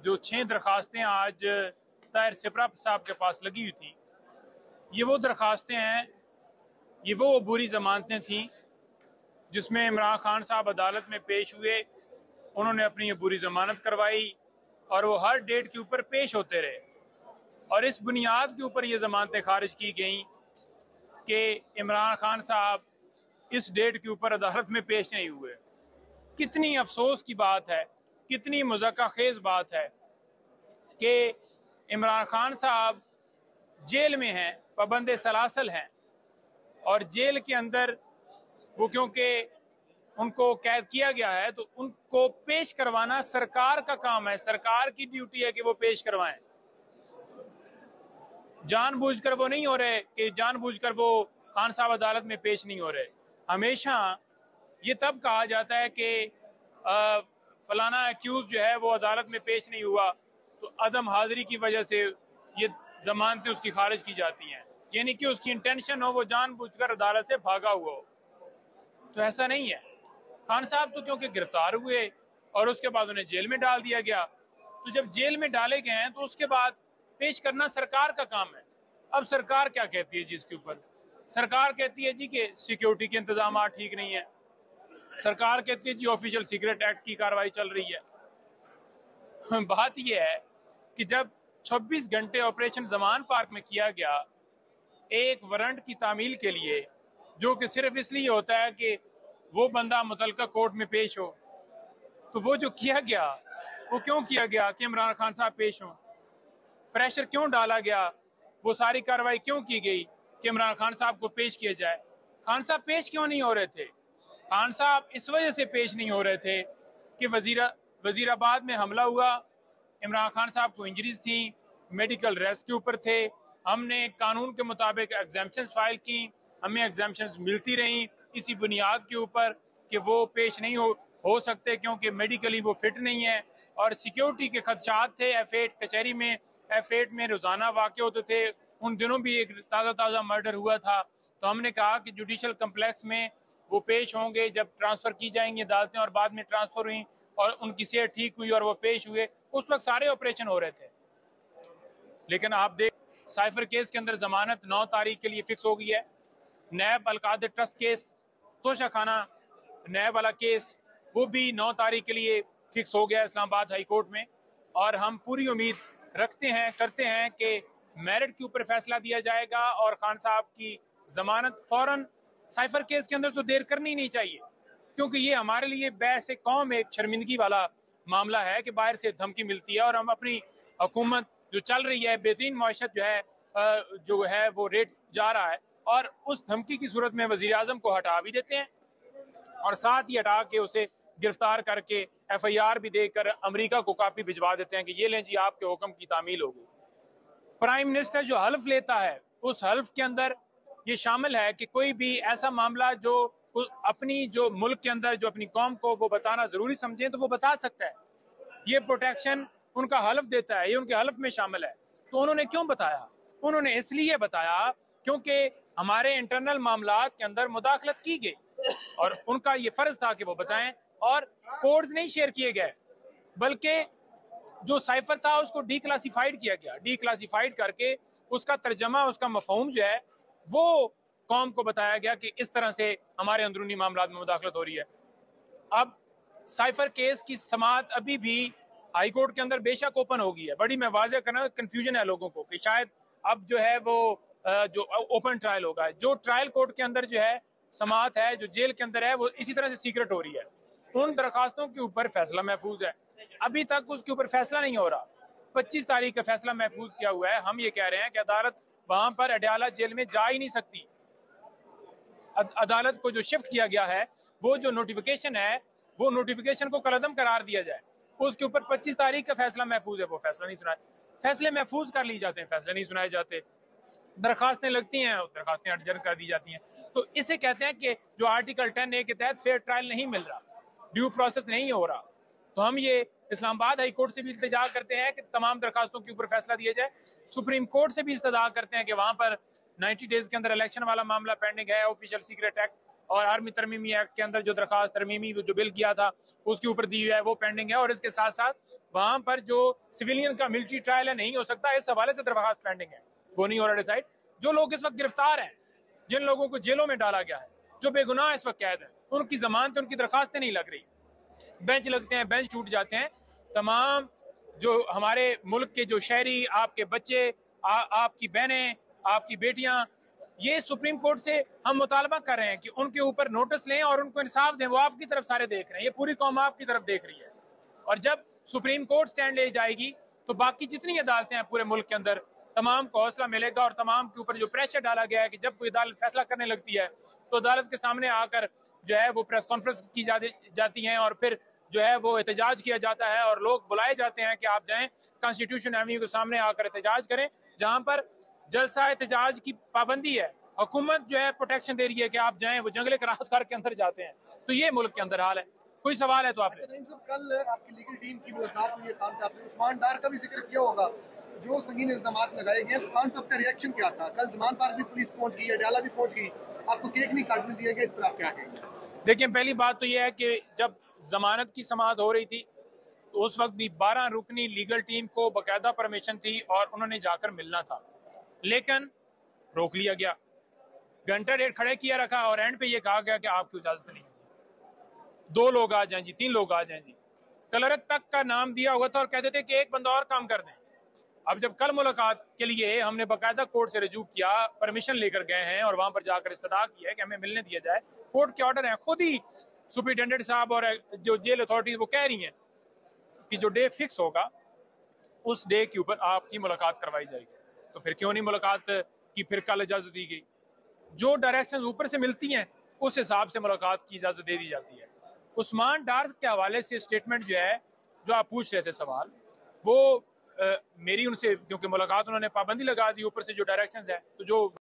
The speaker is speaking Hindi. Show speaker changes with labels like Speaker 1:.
Speaker 1: जो 6 दरखास्तें आज ताहिर सिपरा साहब के पास लगी हुई थी, ये वो दरखास्तें हैं, ये वो बुरी जमानतें थीं जिसमें इमरान खान साहब अदालत में पेश हुए, उन्होंने अपनी ये बुरी जमानत करवाई और वो हर डेट के ऊपर पेश होते रहे और इस बुनियाद के ऊपर ये जमानतें खारिज की गई कि इमरान खान साहब इस डेट के ऊपर अदालत में पेश नहीं हुए। कितनी अफसोस की बात है, कितनी मुज़क्का खेज बात है कि इमरान खान साहब जेल में हैं, पाबंद सलासल हैं और जेल के अंदर वो क्योंकि उनको कैद किया गया है तो उनको पेश करवाना सरकार का काम है, सरकार की ड्यूटी है कि वो पेश करवाएं। जानबूझकर वो नहीं हो रहे कि जानबूझकर वो खान साहब अदालत में पेश नहीं हो रहे। हमेशा ये तब कहा जाता है कि फलाना एक्यूज जो है वो अदालत में पेश नहीं हुआ तो अदम हाजिरी की वजह से ये जमानतें उसकी खारिज की जाती हैं, यानी कि उसकी इंटेंशन हो वो जानबूझकर अदालत से भागा हुआ हो। तो ऐसा नहीं है। खान साहब तो क्योंकि गिरफ्तार हुए और उसके बाद उन्हें जेल में डाल दिया गया, तो जब जेल में डाले गए हैं तो उसके बाद पेश करना सरकार का काम है। अब सरकार क्या कहती है जी इसके ऊपर? सरकार कहती है जी कि सिक्योरिटी के इंतजाम ठीक नहीं है, सरकार कहती है जी ऑफिशियल सीक्रेट एक्ट की कार्रवाई चल रही है। बात यह है कि जब 26 घंटे ऑपरेशन जमान पार्क में किया गया एक वारंट की तामील के लिए, जो कि सिर्फ इसलिए होता है कि वो बंदा मुतलका कोर्ट में पेश हो, तो वो जो किया गया वो क्यों किया गया कि इमरान खान साहब पेश हों? प्रेशर क्यों डाला गया? वो सारी कार्रवाई क्यों की गई कि इमरान खान साहब को पेश किया जाए? खान साहब पेश क्यों नहीं हो रहे थे? खान साहब इस वजह से पेश नहीं हो रहे थे कि वजीराबाद में हमला हुआ, इमरान खान साहब को इंजरीज थी, मेडिकल रेस्ट के ऊपर थे, हमने कानून के मुताबिक एग्जाम्पशंस फाइल की, हमें एग्जाम्पशंस मिलती रहीं इसी बुनियाद के ऊपर कि वो पेश नहीं हो सकते क्योंकि मेडिकली वो फिट नहीं है और सिक्योरिटी के खदशात थे। F8 कचहरी में F8 में रोजाना वाक़े होते थे, उन दिनों भी एक ताज़ा मर्डर हुआ था, तो हमने कहा कि जुडिशल कम्प्लेक्स में वो पेश होंगे जब ट्रांसफ़र की जाएंगी अदालतें, और बाद में ट्रांसफ़र हुई और उनकी सेहत ठीक हुई और वो पेश हुए। उस वक्त सारे ऑपरेशन हो रहे थे। लेकिन आप देख, साइफर केस के अंदर जमानत 9 तारीख के लिए फिक्स हो गई है। नैब अलकादर ट्रस्ट केस, तोशा खाना नैब वाला केस, वो भी 9 तारीख के लिए फिक्स हो गया इस्लामाबाद हाई कोर्ट में, और हम पूरी उम्मीद करते हैं कि मेरिट के ऊपर फैसला दिया जाएगा और खान साहब की जमानत फौरन। साइफर केस के अंदर तो देर करनी नहीं चाहिए क्योंकि ये हमारे लिए बैस कौम एक शर्मिंदगी वाला मामला है कि बाहर से धमकी मिलती है और हम अपनी हुकूमत जो चल रही है, बेहतरीन मईशत जो है वो रेट जा रहा है, और उस धमकी की सूरत में वजीर आजम को हटा भी देते हैं और साथ ही हटा के उसे गिरफ्तार करके FIR भी देकर अमेरिका को कापी भिजवा देते हैं कि ये लें जी आपके हुक्म की तामील होगी। प्राइम मिनिस्टर जो हल्फ लेता है उस हल्फ के अंदर ये शामिल है कि कोई भी ऐसा मामला जो अपनी जो मुल्क के अंदर जो अपनी कौम को वो बताना जरूरी समझे तो वो बता सकता है। ये प्रोटेक्शन उनका हल्फ देता है, ये उनके हल्फ में शामिल है। तो उन्होंने क्यों बताया? उन्होंने इसलिए बताया क्योंकि हमारे इंटरनल मामलात के अंदर मुदाखलत की गई और उनका ये फर्ज था कि वो बताएं, और कोड्स नहीं शेयर किए गए बल्कि जो साइफर था उसको डीक्लासिफाइड किया गया। डीक्लासिफाइड करके उसका तर्जमा, उसका मफहूम जो है वो कौम को बताया गया कि इस तरह से हमारे अंदरूनी मामलात में मुदाखलत हो रही है। अब साइफर केस की समाअत अभी भी हाई कोर्ट के अंदर बेशक ओपन होगी है, बड़ी मैं वाज़ेह करना, कंफ्यूजन है लोगों को कि शायद अब जो है वो जो ओपन ट्रायल होगा, जो ट्रायल कोर्ट के अंदर जो है समाअत है, जो जेल के अंदर है, वो इसी तरह से सीक्रेट हो रही है। उन दरखास्तों के ऊपर फैसला महफूज है, अभी तक उसके ऊपर फैसला नहीं हो रहा। 25 तारीख का फैसला महफूज किया हुआ है। हम ये कह रहे हैं कि अदालत वहां पर अडयाला जेल में जा ही नहीं सकती। अदालत को जो शिफ्ट किया गया है, वो जो नोटिफिकेशन है, वो नोटिफिकेशन को कलअदम करार दिया जाए। उसके ऊपर 25 तारीख का फैसला महफूज है, वो फैसला नहीं सुनाए। फैसले महफूज कर ली जाते हैं, फैसले नहीं सुनाए जाते। दरखास्तें लगती हैं, दरखास्तें एडजर्न कर दी जाती हैं। तो इसे कहते हैं कि जो आर्टिकल 10A के तहत फेयर ट्रायल नहीं मिल रहा, ड्यू प्रोसेस नहीं हो रहा। तो हम ये इस्लामाबाद हाई कोर्ट से भी इल्तिजा करते हैं कि तमाम दरखास्तों के ऊपर फैसला दिया जाए। सुप्रीम कोर्ट से भी इस्तदा करते हैं कि वहां पर 90 डेज के अंदर इलेक्शन वाला मामला पेंडिंग है, ऑफिशियल सीक्रेट एक्ट और आर्मी तरमीमी एक्ट के अंदर जो दरखास्त तरमीमी जो बिल किया था उसके ऊपर दी हुई है वो पेंडिंग है। और इसके साथ साथ वहां पर जो सिविलियन का मिलिट्री ट्रायल है नहीं हो सकता, इस हवाले से दरखास्त पेंडिंग है। वो नहीं हो रहा डिसाइड। जो लोग इस वक्त गिरफ्तार हैं, जिन लोगों को जेलों में डाला गया है, जो बेगुनाह इस वक्त कैद है, उनकी जमानत उनकी दरखास्तें नहीं लग रही, बेंच लगते हैं, बेंच टूट जाते हैं। तमाम जो हमारे मुल्क के जो शहरी, आपके बच्चे, आपकी बहनें, आपकी बेटियां, ये सुप्रीम कोर्ट से हम मुतालबा कर रहे हैं कि उनके ऊपर नोटिस लें और उनको इंसाफ दें। वो आपकी तरफ सारे देख रहे हैं, ये पूरी कौम आपकी तरफ देख रही है। और जब सुप्रीम कोर्ट स्टैंड ले जाएगी तो बाकी जितनी अदालतें हैं पूरे मुल्क के अंदर, तमाम को हौसला मिलेगा। और तमाम के ऊपर जो प्रेशर डाला गया है कि जब कोई अदालत फैसला करने लगती है तो अदालत के सामने आकर जो है वो प्रेस कॉन्फ्रेंस की जाती हैं और फिर जो है वो एहतजाज किया जाता है और लोग बुलाए जाते हैं कि आप जाएं कॉन्स्टिट्यूशन एवेन्यू के सामने आकर एहतजाज करें, जहां पर जलसा एहतजाज की पाबंदी है। हुकूमत जो है प्रोटेक्शन दे रही है कि आप जाएं, वो जंगले क्रॉस करके अंदर जाते हैं। तो ये मुल्क के अंदर हाल है। कोई सवाल है तो आप
Speaker 2: कल आपकी लीगल टीम की मुलाकात हुई है खान साहब से, उस्मान डार का भी जिक्र किया होगा, जो संगीन इल्जाम लगाए गए। तो खान साहब का रिएक्शन क्या था? कल जमान पार्क भी पुलिस पहुंच गई, अडयाला भी पहुंच गई, आपको केक नहीं काटने दिया गया, इस पर आप क्या कहेंगे?
Speaker 1: देखिए, पहली बात तो यह है कि जब जमानत की समाअत हो रही थी तो उस वक्त भी 12 रुकनी लीगल टीम को बाकायदा परमिशन थी और उन्होंने जाकर मिलना था, लेकिन रोक लिया गया, घंटा डेढ़ खड़े किया रखा और एंड पे ये कहा गया कि आपकी इजाजत नहीं है जी, 2 लोग आ जाएं जी, 3 लोग आ जाएं जी। क्लर्क तक का नाम दिया हुआ था और कहते थे कि एक बंदा और काम कर दें। अब जब कल मुलाकात के लिए हमने बाकायदा कोर्ट से रजू किया, परमिशन लेकर गए हैं और वहां पर जाकर इस्तदा किया है कि हमें मिलने दिया जाए, कोर्ट के ऑर्डर हैं, खुद ही सुप्रिटेंडेंट साहब और जो जेल अथॉरिटी वो कह रही हैं कि जो डे फिक्स होगा उस डे के ऊपर आपकी मुलाकात करवाई जाएगी। तो फिर क्यों नहीं मुलाकात की फिर कल इजाजत दी गई? जो डायरेक्शन ऊपर से मिलती हैं उस हिसाब से मुलाकात की इजाजत दे दी जाती है। उस्मान डार के हवाले से स्टेटमेंट जो है, जो आप पूछ रहे थे सवाल, वो मेरी उनसे, क्योंकि मुलाकात उन्होंने पाबंदी लगा दी ऊपर से जो डायरेक्शंस है, तो जो